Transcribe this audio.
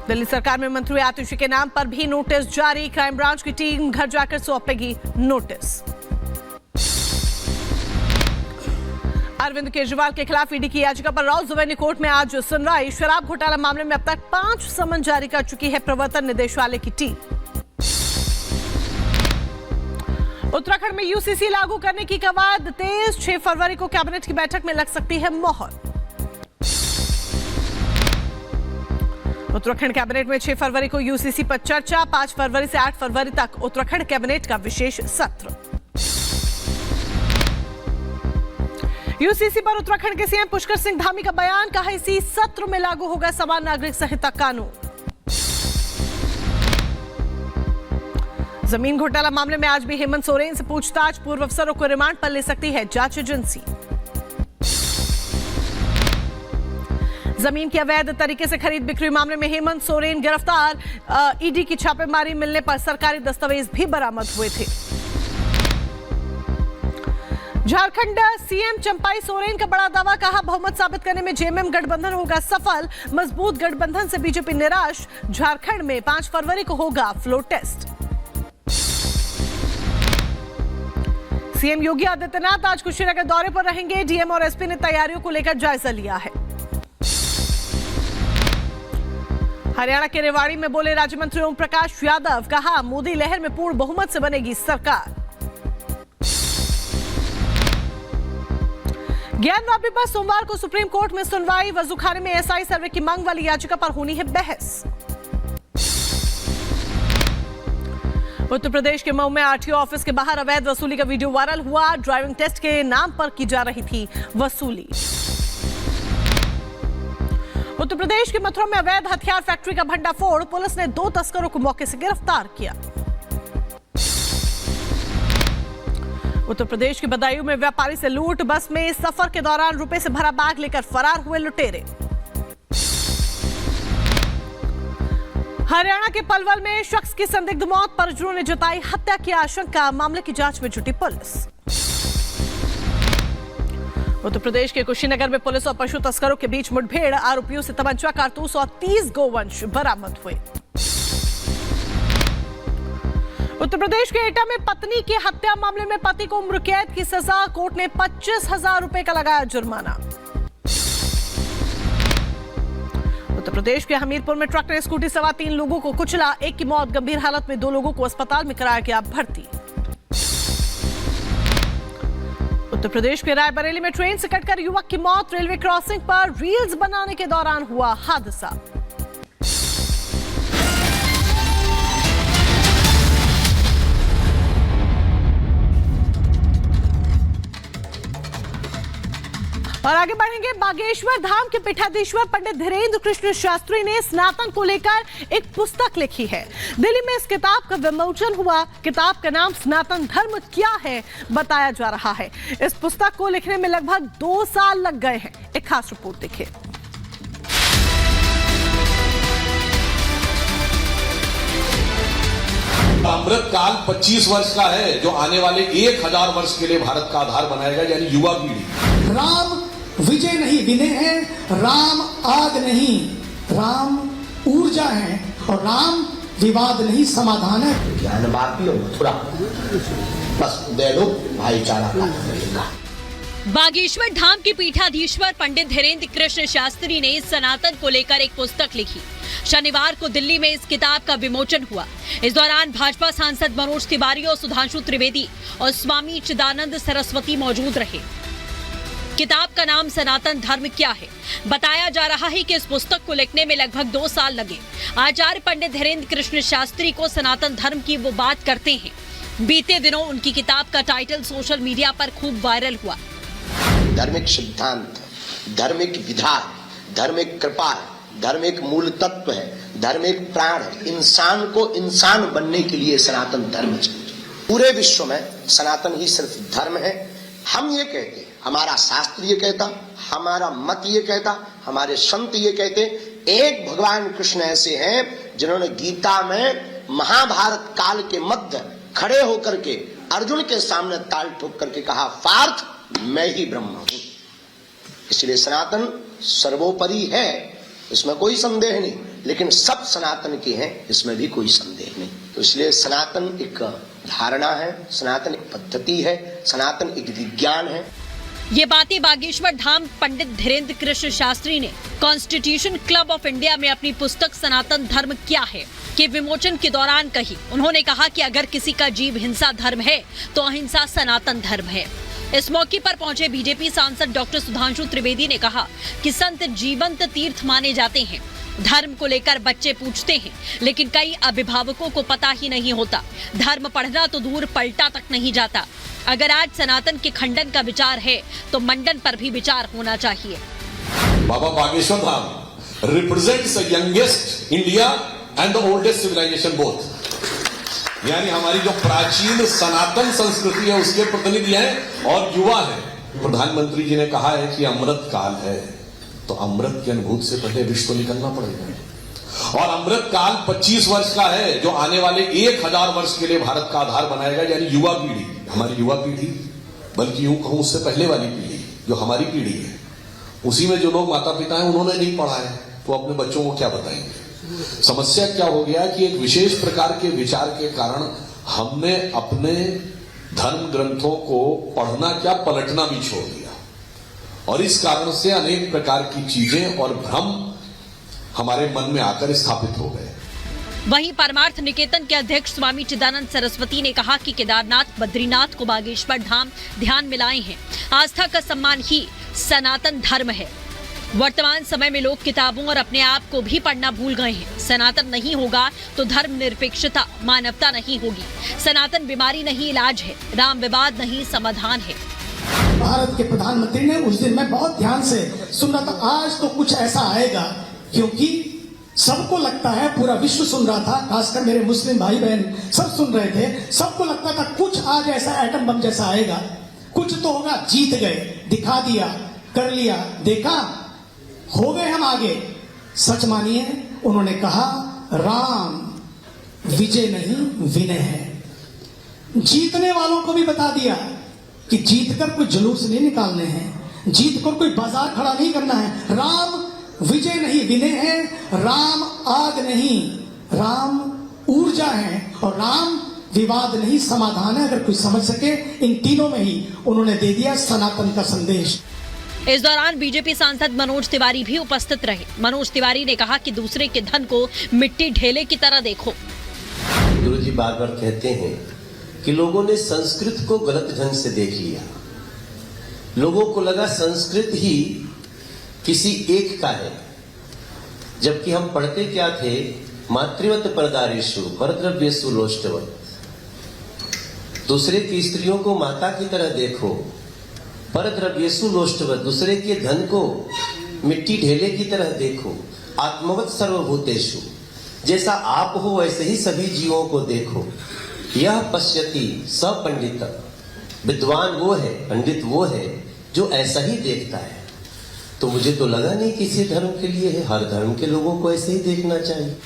दिल्ली सरकार में मंत्री आतिशी के नाम पर भी नोटिस जारी। क्राइम ब्रांच की टीम घर जाकर सौंपेगी नोटिस। अरविंद केजरीवाल के खिलाफ ईडी की याचिका पर राउस एवेन्यू कोर्ट में आज सुनवाई। शराब घोटाला मामले में अब तक 5 समन जारी कर चुकी है प्रवर्तन निदेशालय की टीम। उत्तराखंड में यूसीसी लागू करने की कवायद तेज। 6 फरवरी को कैबिनेट की बैठक में लग सकती है मोहर। उत्तराखंड कैबिनेट में 6 फरवरी को यूसीसी पर चर्चा। 5 फरवरी से 8 फरवरी तक उत्तराखंड कैबिनेट का विशेष सत्र। यूसीसी पर उत्तराखंड के सीएम पुष्कर सिंह धामी का बयान। कहा इसी सत्र में लागू होगा समान नागरिक संहिता कानून। जमीन घोटाला मामले में आज भी हेमंत सोरेन से पूछताछ। पूर्व अफसरों को रिमांड पर ले सकती है जांच एजेंसी। जमीन की अवैध तरीके से खरीद बिक्री मामले में हेमंत सोरेन गिरफ्तार। ईडी की छापेमारी मिलने पर सरकारी दस्तावेज भी बरामद हुए थे। झारखंड सीएम चंपाई सोरेन का बड़ा दावा। कहा बहुमत साबित करने में जेएमएम गठबंधन होगा सफल। मजबूत गठबंधन से बीजेपी निराश। झारखंड में 5 फरवरी को होगा floor test. CM Yogi Adityanath आज कुशीनगर दौरे पर रहेंगे। डीएम और एसपी ने तैयारियों को लेकर जायजा लिया है। हरियाणा के रेवाड़ी में बोले राज्य मंत्री ओम प्रकाश यादव। कहा मोदी लहर में पूर्ण बहुमत से बनेगी सरकार। ज्ञानवापी पर सोमवार को सुप्रीम कोर्ट में सुनवाई। वजूखाने में एसआई सर्वे की मांग वाली याचिका पर होनी है बहस। उत्तर प्रदेश के मऊ में आरटीओ ऑफिस के बाहर अवैध वसूली का वीडियो वायरल हुआ। ड्राइविंग टेस्ट के नाम पर की जा रही थी वसूली। उत्तर प्रदेश के मथुरा में अवैध हथियार फैक्ट्री का भंडाफोड़। पुलिस ने 2 तस्करों को मौके से गिरफ्तार किया। उत्तर प्रदेश के बदायूं में व्यापारी से लूट। बस में सफर के दौरान रुपए से भरा बैग लेकर फरार हुए लुटेरे। हरियाणा के पलवल में शख्स की संदिग्ध मौत। परिजनों ने जताई हत्या की आशंका। मामले की जांच में जुटी पुलिस। उत्तर प्रदेश के कुशीनगर में पुलिस और पशु तस्करों के बीच मुठभेड़। आरोपियों से तमंचा, कारतूस और 30 गोवंश बरामद हुए। उत्तर प्रदेश के एटा में पत्नी की हत्या मामले में पति को उम्र कैद की सजा। कोर्ट ने 25,000 रुपए का लगाया जुर्माना। उत्तर प्रदेश के हमीरपुर में ट्रक ने स्कूटी सवार 3 लोगों को कुचला। एक की मौत, गंभीर हालत में 2 लोगों को अस्पताल में कराया गया भर्ती। उत्तर प्रदेश के रायबरेली में ट्रेन से कटकर युवक की मौत। रेलवे क्रॉसिंग पर रील्स बनाने के दौरान हुआ हादसा। और आगे बढ़ेंगे। बागेश्वर धाम के पीठाधीश्वर पंडित धीरेन्द्र कृष्ण शास्त्री ने सनातन को लेकर एक पुस्तक लिखी है। दिल्ली में इस किताब का विमोचन हुआ। किताब का नाम सनातन धर्म क्या है बताया जा रहा है। इस पुस्तक को लिखने में लगभग 2 साल लग गए हैं। एक खास रिपोर्ट देखिए। अमृत काल 25 वर्ष का है, जो आने वाले 1000 वर्ष के लिए भारत का आधार बनाएगा, यानी युवा पीढ़ी। राम विजय नहीं विनय है, राम आग नहीं, राम ऊर्जा है, और राम विवाद नहीं समाधान है। ज्ञानवापी और मथुरा बस दो भाईचारा का रहेगा। बागेश्वर धाम के पीठाधीश्वर पंडित धीरेन्द्र कृष्ण शास्त्री ने सनातन को लेकर एक पुस्तक लिखी। शनिवार को दिल्ली में इस किताब का विमोचन हुआ। इस दौरान भाजपा सांसद मनोज तिवारी और सुधांशु त्रिवेदी और स्वामी चिदानंद सरस्वती मौजूद रहे। किताब का नाम सनातन धर्म क्या है बताया जा रहा है कि इस पुस्तक को लिखने में लगभग 2 साल लगे। आचार्य पंडित धीरेन्द्र कृष्ण शास्त्री को सनातन धर्म की वो बात करते हैं। बीते दिनों उनकी किताब का टाइटल सोशल मीडिया पर खूब वायरल हुआ। धार्मिक सिद्धांत, धार्मिक विधान, धार्मिक कृपा, धार्मिक मूल तत्व है, धार्मिक प्राण है। इंसान को इंसान बनने के लिए सनातन धर्म चाहिए। पूरे विश्व में सनातन ही सिर्फ धर्म है। हम ये कहते हैं, हमारा शास्त्र ये कहता, हमारा मत ये कहता, हमारे संत ये कहते, एक भगवान कृष्ण ऐसे हैं जिन्होंने गीता में महाभारत काल के मध्य खड़े होकर के अर्जुन के सामने ताल ठोक करके कहा, पार्थ मैं ही ब्रह्म हूं। इसलिए सनातन सर्वोपरि है, इसमें कोई संदेह नहीं। लेकिन सब सनातन के हैं, इसमें भी कोई संदेह नहीं। तो इसलिए सनातन एक धारणा है, सनातन एक पद्धति है, सनातन एक विज्ञान है। ये बातें बागेश्वर धाम पंडित धीरेन्द्र कृष्ण शास्त्री ने कॉन्स्टिट्यूशन क्लब ऑफ इंडिया में अपनी पुस्तक सनातन धर्म क्या है के विमोचन के दौरान कही। उन्होंने कहा कि अगर किसी का जीव हिंसा धर्म है तो अहिंसा सनातन धर्म है। इस मौके पर पहुंचे बीजेपी सांसद डॉक्टर सुधांशु त्रिवेदी ने कहा कि संत जीवंत तीर्थ माने जाते हैं। धर्म को लेकर बच्चे पूछते हैं, लेकिन कई अभिभावकों को पता ही नहीं होता। धर्म पढ़ना तो दूर पलटा तक नहीं जाता। अगर आज सनातन के खंडन का विचार है तो मंडन पर भी विचार होना चाहिए। Baba Bageshwar Dham represents the youngest India and the oldest civilisation both. यानी हमारी जो प्राचीन सनातन संस्कृति है उसके प्रतिनिधि हैं और युवा है। प्रधानमंत्री जी ने कहा है कि अमृत काल है, तो अमृत की अनुभूति से पहले विश्व को निकलना पड़ेगा। और अमृत काल 25 वर्ष का है, जो आने वाले 1000 वर्ष के लिए भारत का आधार बनाएगा। यानी युवा पीढ़ी, हमारी युवा पीढ़ी, बल्कि यूं कहूं उससे पहले वाली पीढ़ी जो हमारी पीढ़ी है, उसी में जो लोग माता पिता हैं उन्होंने नहीं पढ़ा है, तो अपने बच्चों को क्या बताएंगे। समस्या क्या हो गया कि एक विशेष प्रकार के विचार के कारण हमने अपने धर्म ग्रंथों को पढ़ना क्या पलटना भी छोड़ दिया, और इस कारण से अनेक प्रकार की चीजें और भ्रम हमारे मन में आकर स्थापित हो गए। वहीं परमार्थ निकेतन के अध्यक्ष स्वामी चिदानंद सरस्वती ने कहा कि केदारनाथ बद्रीनाथ को बागेश्वर धाम ध्यान में लाए हैं। आस्था का सम्मान ही सनातन धर्म है। वर्तमान समय में लोग किताबों और अपने आप को भी पढ़ना भूल गए हैं। सनातन नहीं होगा तो धर्म निरपेक्षता, मानवता नहीं होगी। सनातन बीमारी नहीं इलाज है, राम विवाद नहीं समाधान है। भारत के प्रधानमंत्री ने उस दिन मैं बहुत ध्यान से सुन रहा था, आज तो कुछ ऐसा आएगा, क्योंकि सबको लगता है, पूरा विश्व सुन रहा था, खासकर मेरे मुस्लिम भाई बहन सब सुन रहे थे, सबको लगता था कुछ आज ऐसा एटम बम जैसा आएगा, कुछ तो होगा। जीत गए, दिखा दिया, कर लिया, देखा, हो गए हम आगे। सच मानिए, उन्होंने कहा राम विजय नहीं विनय है। जीतने वालों को भी बता दिया कि जीतकर कोई जुलूस नहीं निकालने हैं, जीतकर कोई बाजार खड़ा नहीं करना है। राम विजय नहीं विनय है, राम आग नहीं, राम ऊर्जा है, और राम विवाद नहीं समाधान है। अगर कोई समझ सके, इन तीनों में ही उन्होंने दे दिया सनातन का संदेश। इस दौरान बीजेपी सांसद मनोज तिवारी भी उपस्थित रहे। मनोज तिवारी ने कहा कि दूसरे के धन को मिट्टी ढेले की तरह देखो। गुरु जी बार बार कहते हैं कि लोगों ने संस्कृत को गलत ढंग से देख लिया। लोगों को लगा संस्कृत ही किसी एक का है, जबकि हम पढ़ते क्या थे, मातृवत परदारेषु परद्रव्येषु लोष्टवत। दूसरे की स्त्रियों को माता की तरह देखो, परद्रव्येषु लोष्टवत, दूसरे के धन को मिट्टी ढेले की तरह देखो। आत्मवत सर्वभूतेषु, जैसा आप हो वैसे ही सभी जीवों को देखो। यह पश्यति स पंडित, विद्वान वो है, पंडित वो है जो ऐसा ही देखता है। तो मुझे तो लगा नहीं किसी धर्म के लिए है, हर धर्म के लोगों को ऐसे ही देखना चाहिए।